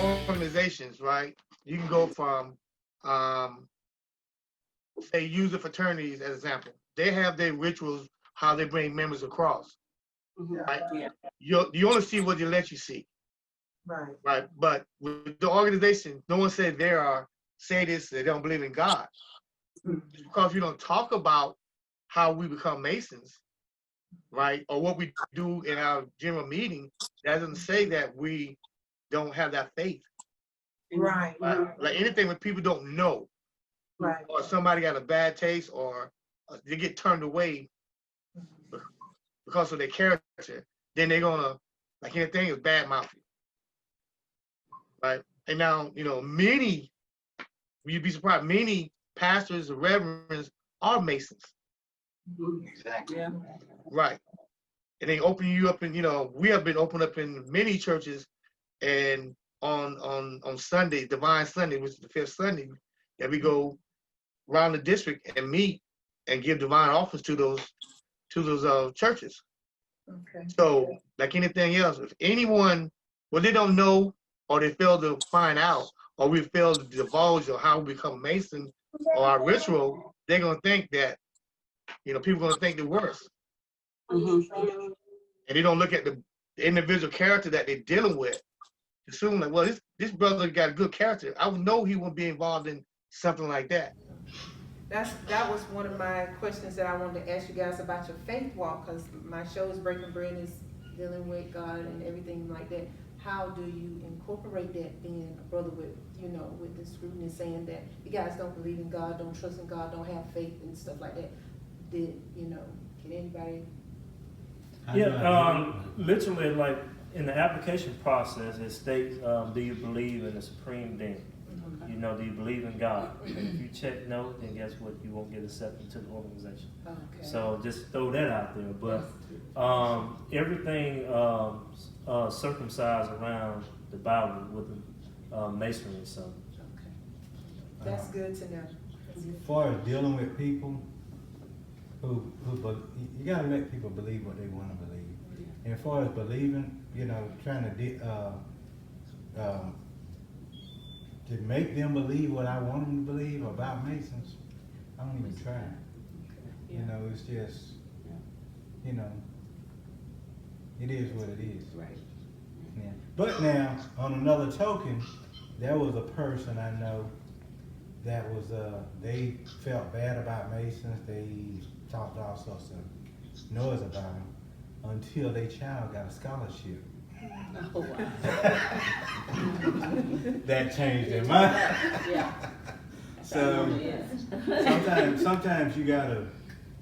organizations, right? You can go from, um, say, user fraternities as an example. They have their rituals, how they bring members across, right? Yeah. You only see what they let you see, right? But with the organization, no one said they are say this, they don't believe in God. Just because you don't talk about how we become Masons, right? Or what we do in our general meeting, that doesn't say that we don't have that faith. Right. Like anything when people don't know, Right. or somebody got a bad taste, or they get turned away because of their character, then they're gonna, like anything is bad mouthing, right? And now, many, you'd be surprised, many pastors and reverends are Masons, Exactly. Yeah. right? And they open you up, and we have been opened up in many churches, and on Sunday, Divine Sunday, which is the fifth Sunday, that we go around the district and meet and give divine offers to those churches. Okay. So, like anything else, if anyone, well, they don't know, or they fail to find out, or we fail to divulge or how we become a Mason or our ritual, they're gonna think that, people are gonna think the worst. Mm-hmm. And they don't look at the individual character that they're dealing with. Assume like, well, this brother got a good character. I would know he wouldn't be involved in something like that. That was one of my questions that I wanted to ask you guys about your faith walk, because my show is Breaking Bread, is dealing with God and everything like that. How do you incorporate that being a brother with, with the scrutiny saying that you guys don't believe in God, don't trust in God, don't have faith and stuff like that? Can anybody? Yeah, literally, like in the application process, it states, do you believe in the supreme being? Do you believe in God? And if you check no, then guess what? You won't get accepted to the organization. Okay. So just throw that out there. But everything circumcised around the Bible with the masonry. So Okay. That's good to know. As far as dealing with people who you gotta let people believe what they want to believe. And as far as believing, trying to make them believe what I want them to believe about Masons, I don't even try. It's just, it is what it is. Right. Yeah. But now, on another token, there was a person I know that was, they felt bad about Masons. They talked all sorts of noise about them until their child got a scholarship. Oh, wow. That changed their mind. Yeah. So Yeah. sometimes you gotta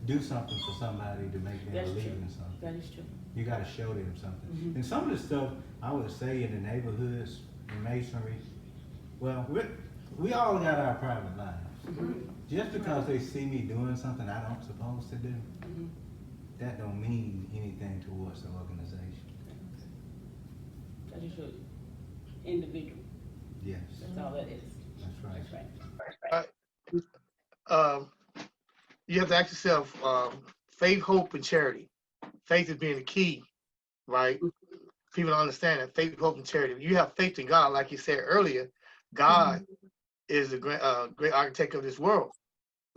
do something for somebody to make them That's believe true. in something. That is true. You gotta show them something. Mhm. And some of the stuff I would say in the neighborhoods, in masonry, well, we all got our private lives. Mm-hmm. Just because they see me doing something I don't supposed to do, Mm-hmm. that don't mean anything towards the organization. That is true. Individual. Yes, That's all that is. that's right. That's right. You have to ask yourself, faith, hope, and charity. Faith is being the key, right? People don't understand that faith, hope, and charity. If you have faith in God, like you said earlier, God is the great architect of this world.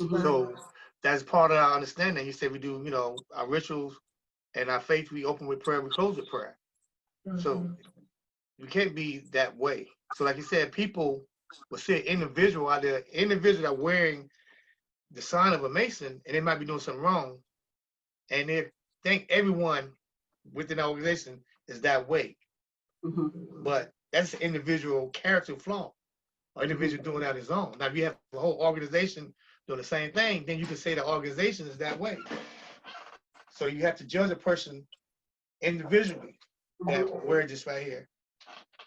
Mhm. So that's part of our understanding. He said we do, our rituals and our faith. We open with prayer, we close with prayer. So you can't be that way. So like you said, people will see an individual out there, individual that wearing the sign of a Mason, and they might be doing something wrong, and they think everyone within the organization is that way. Mhm. But that's an individual character flaw, or individual doing that on his own. Now, if you have a whole organization doing the same thing, then you can say the organization is that way. So you have to judge a person individually that wear this right here,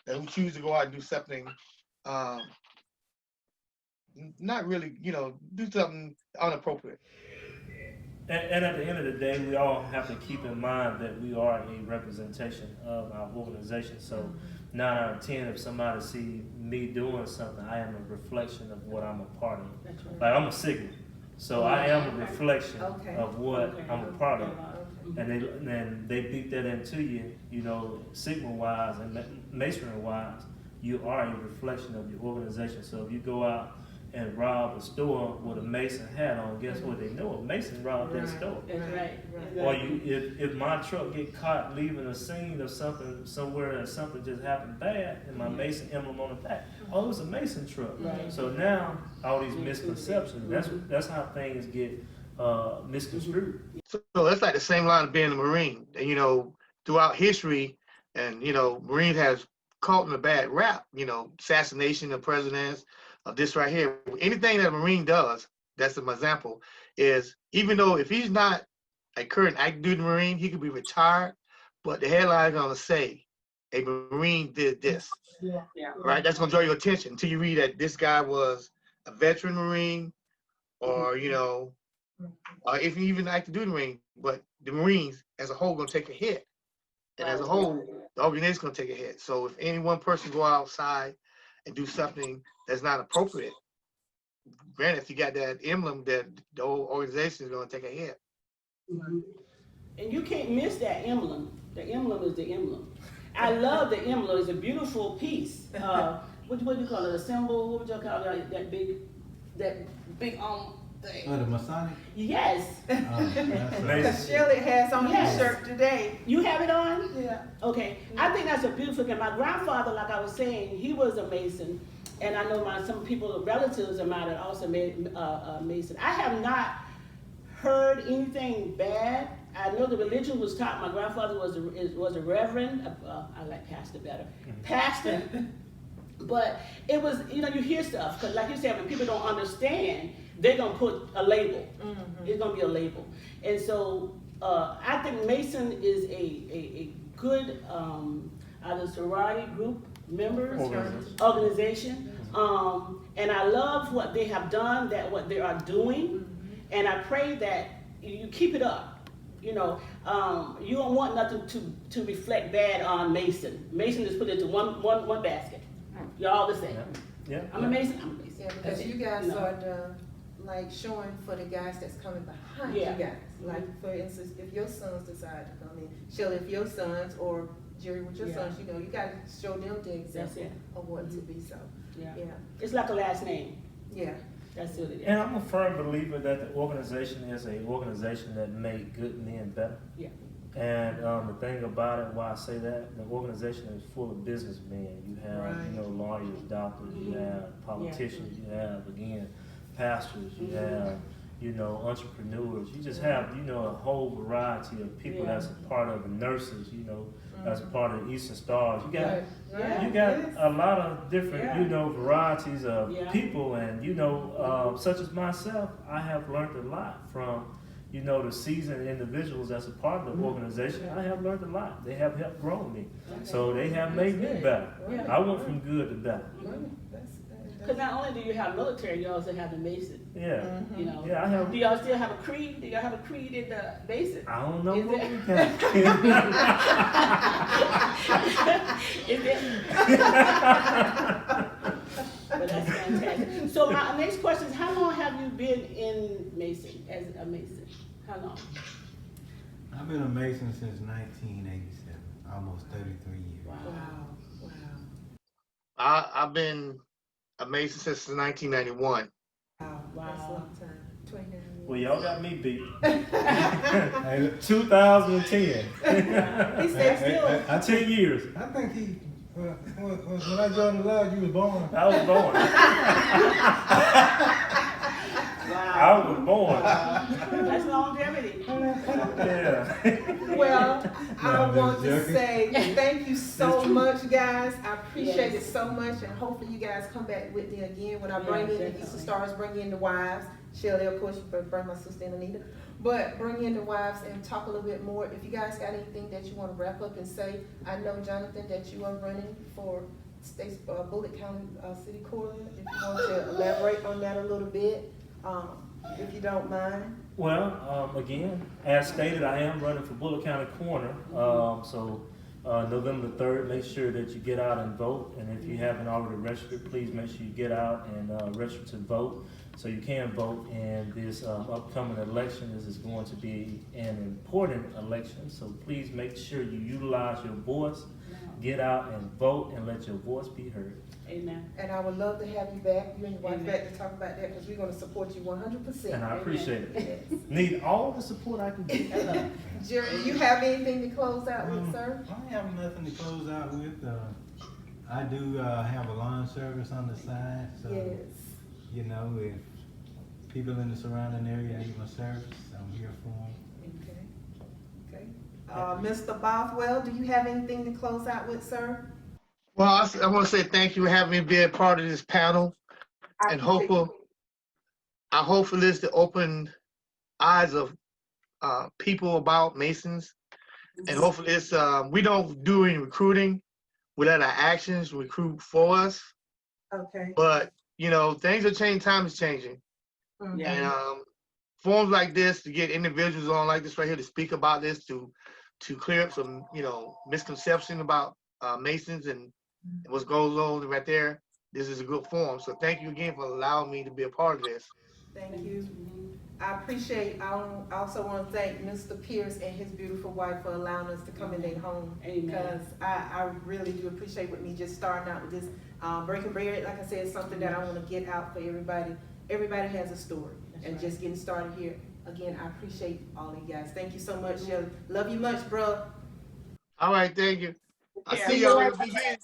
that who choose to go out and do something, not really, do something inappropriate. And at the end of the day, we all have to keep in mind that we are a representation of our organization. So 9 out of 10, if somebody see me doing something, I am a reflection of what I'm a part of. That's right. Like I'm a Sigma, so I am a reflection Okay. of what I'm a part of. Mhm. And they beat that into you, Sigma wise and Masonry wise. you are a reflection of your organization. So if you go out and rob a store with a Mason hat on, guess what? They know a Mason robbed that store. That's right. Or if my truck get caught leaving a scene of something somewhere and something just happened bad, and my Mason emblem on the back, oh, it's a Mason truck. Right. So now all these misconceptions. That's how things get misconstrued. So that's like the same line of being a Marine. And, you know, throughout history, and, you know, Marines has caught in a bad rap, you know, assassination of presidents, this right here. Anything that a Marine does, that's an example, is even though if he's not a current active duty Marine, he could be retired, but the headline is gonna say, a Marine did this. Yeah. Right? That's gonna draw your attention until you read that this guy was a veteran Marine, or, you know, if you even active duty Marine, but the Marines as a whole gonna take a hit. And as a whole, the organization's gonna take a hit. So if any one person go outside and do something that's not appropriate, granted, if you got that emblem, that the whole organization is gonna take a hit. And you can't miss that emblem. The emblem is the emblem. I love the emblem. It's a beautiful piece. What do you call it? A symbol? What would you call it? That big thing. Oh, the Masonic? Yes. Because Shelly has on Yes. his shirt today. You have it on? Yeah. Okay. I think that's a beautiful thing. My grandfather, like I was saying, he was a Mason. And I know some people, relatives of mine, are also Mason. I have not heard anything bad. I know the religion was taught. My grandfather was a reverend. I like pastor better. Pastor. But it was, you know, you hear stuff. Because like you said, when people don't understand, they're going to put a label. It's going to be a label. And so I think Mason is a good either sorority group, members, organization. And I love what they have done, what they are doing. And I pray that you keep it up. You know, you don't want nothing to reflect bad on Mason. Mason is put into one basket. You're all the same. Yeah. I'm a Mason, I'm a Mason. Yeah, because you guys are the, like, showing for the guys that's coming behind you guys. Like, for instance, if your sons decide to come in, Shelly, if your sons, or Jerry with your sons, you know, you got to show them the example of what to be. So, yeah. It's like a last name. Yeah. That's what it is. And I'm a firm believer that the organization is an organization that made good men better. Yeah. And the thing about it, why I say that, the organization is full of businessmen. You have, you know, lawyers, doctors, you have politicians, you have, again, pastors, you have, you know, entrepreneurs. You just have, you know, a whole variety of people that's a part of the nurses, you know, that's a part of the Eastern Stars. You got a lot of different, you know, varieties of people, and, you know, such as myself, I have learned a lot from, you know, the seasoned individuals that's a part of the organization. I have learned a lot. They have helped grow me. So they have made me better. I went from good to better. Because not only do you have military, you also have the Mason. Yeah. You know. Yeah, I have. Do y'all still have a creed? Do y'all have a creed in the Mason? I don't know what we got. But that's fantastic. So my next question is, how long have you been in Mason, as a Mason? How long? I've been a Mason since 1987, almost 33 years. Wow. I've been a Mason since 1991. Wow. That's a long time. 29 years. Well, y'all got me beat. 2010. He said still. 10 years. I think he, when I joined the lodge, you was born. I was born. I was born. That's longevity. Yeah. Well, I No, want just to joking. say thank you so much, guys. I appreciate it so much, and hopefully you guys come back with me again when I bring in the Eastern Stars, bring in the wives. Shelly, of course, you bring my sister in, Anita, but bring in the wives and talk a little bit more. If you guys got anything that you want to wrap up and say, I know, Jonathan, that you are running for Bullitt County City Court. If you want to elaborate on that a little bit, if you don't mind. Well, again, as stated, I am running for Bullitt County Coroner. So November the 3rd, make sure that you get out and vote. And if you haven't already registered, please make sure you get out and register to vote, so you can vote in this upcoming election. This is going to be an important election, so please make sure you utilize your voice get out and vote and let your voice be heard. Amen. And I would love to have you back, you and your wife Amen. back to talk about that, because we're gonna support you 100%. And I appreciate it. Yes. Need all the support I can get. Jerry, do you have anything to close out with, sir? I have nothing to close out with. I do have a lawn service on the side, so Yes. you know, if people in the surrounding area need my service, I'm here for them. Okay. Mr. Bothwell, do you have anything to close out with, sir? Well, I want to say thank you for having me be a part of this panel, and I hope for this to open eyes of people about Masons, and hopefully it's we don't do any recruiting. We let our actions recruit for us. Okay. But you know, things are changing. Time is changing, Yeah. and forums like this to get individuals on like this right here to speak about this to clear up some misconception about Masons and what goes on right there. This is a good forum. So thank you again for allowing me to be a part of this. Thank you. I appreciate, I also want to thank Mr. Pierce and his beautiful wife for allowing us to come in their home. Amen. Because I really do appreciate with me just starting out with this. Breaking bread, like I said, is something that I want to get out for everybody. Everybody has a story. That's And right. just getting started here. Again, I appreciate all of you guys. Thank you so much, Shelly. Love you much, bro. All right, thank you. I Yeah. see y'all in the beginning.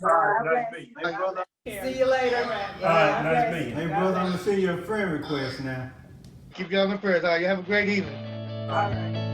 See you later. All right. All right, nice meeting you. Hey, brother, I'm gonna send you a friend request now. Keep y'all in prayers. All right, you have a great evening. All right.